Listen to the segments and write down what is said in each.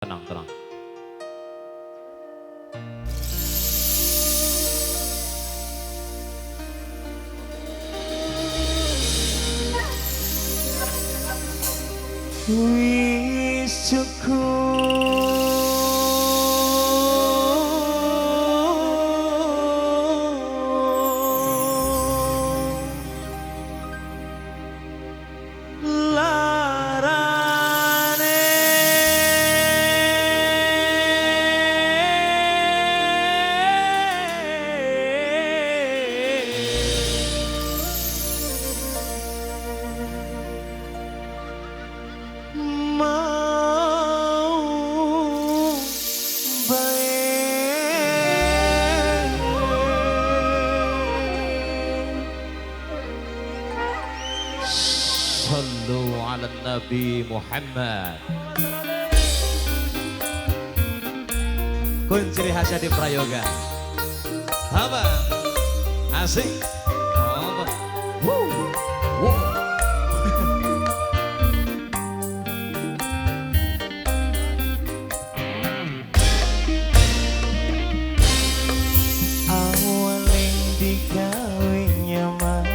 Tenang, tenang. Wis cukup larane mau baik. Sallu ala Nabi Muhammad. Kun ciri khasnya di Prayoga. Apa? Asik. Oh, woo. Woo. Awaling digawe nyaman,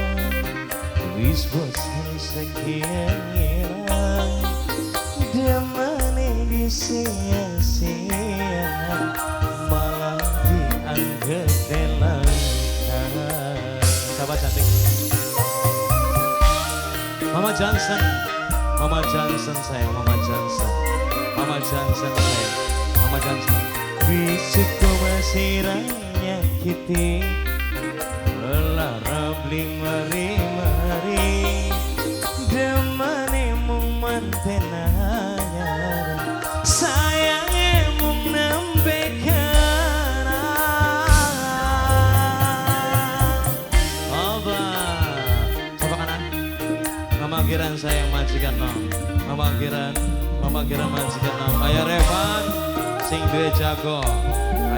wis bosan sekian ngilang, demane disia-sia, malah dianggap kelangkaan. Sahabat cantik. Mama Johnson. Mama Johnson sayang, Mama Johnson. Mama Johnson sayang, Mama Johnson. Wis cukup masih nyakiti, lelara bling mari-mari, demane mung mantenanya, sayangnya mung nembe Oba. Coba kanan. Mama Giran sayang majikan nom. Mama Giran majikan nom. Ayah Revan sing duwe jago.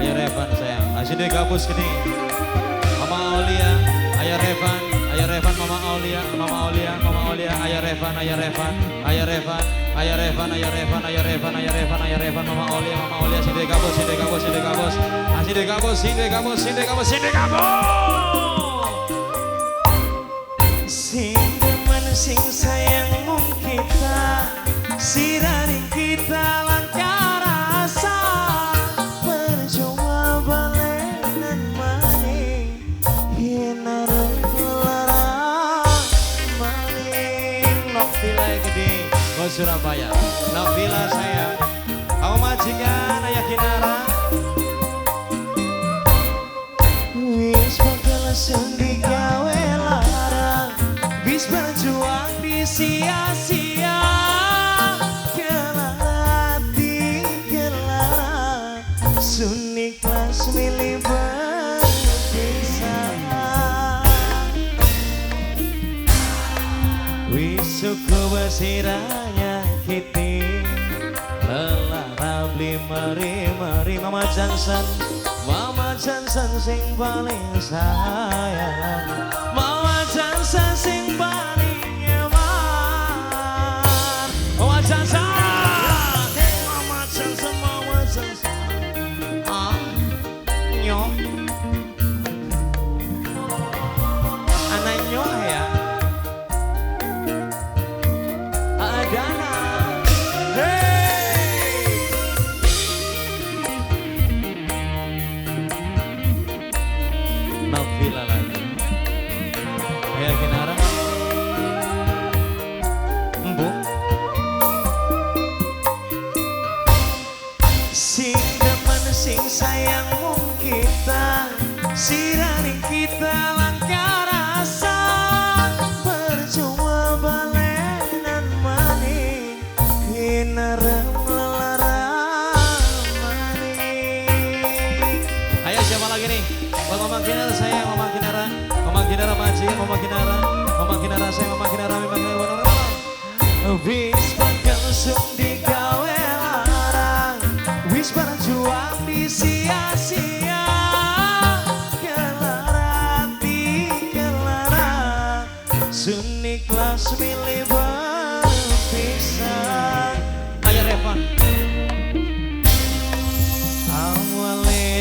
Ayah Revan sayang. Asih duwe gabus gini. Mama Aulia, Ayah Revan, Mama Aulia, Ayah Revan, Mama Aulia, sing duwe gabus. Asih duwe gabus. sing demen sing sayang mung kita, sirari kita lancar rasa, percuma balenan maning, hinareng kelarang maning. Novila gede, Bos Surabaya. Novila sayang, kamu majikan Ayah Kinara. Wis bakal sendi gawe larang, wis berjuang di sia-sia, kelati kelarang, sun ikhlas milih berpisah. Wis cukup siranya kiti, lelara beli mari-mari. Mama Johnson sing paling sayang, Mama Johnson sing paling nyaman, Mama Johnson. Nyoh anak nyoh ya Adana. Novila lagi. Ayah Kinara. Embu. Sing demen sing sayang mung kita, sirani kita langkah rasa, percuma balenan maning, hinareng lelarang maning. Ayo siapa lagi nih? Buat Mama Kinara sayang, Mama Kinara majikan, Mama Kinara sayang, Mama Kinara memang benar. Wis bakal sung digawe larang, wis berjuang di sia-sia, kelarati kelarang, sun ikhlas milih berpisah. Ayah Revan.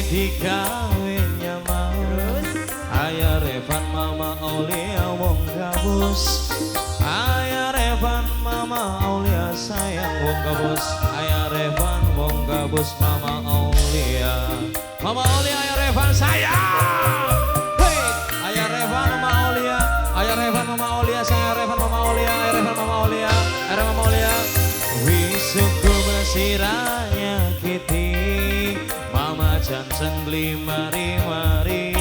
digawe nyaman. Ayah Revan Mama Aulia wong gabus. Ayah Revan Mama Aulia sayang wong gabus. Ayah Revan wong gabus Mama Aulia. Mama Aulia Ayah Revan sayang. Hey, Ayah Revan Mama Aulia. Ayah Revan Mama Aulia sayang Revan Mama Aulia. Ayah Revan Mama Aulia. Ayah Revan Mama Aulia. Wisuku mesiranya kiti. Mama Johnson beli mari-mari.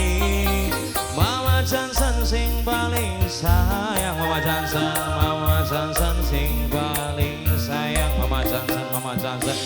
Mama Johnson sing paling sayang. Mama Johnson sing paling sayang. Mama Johnson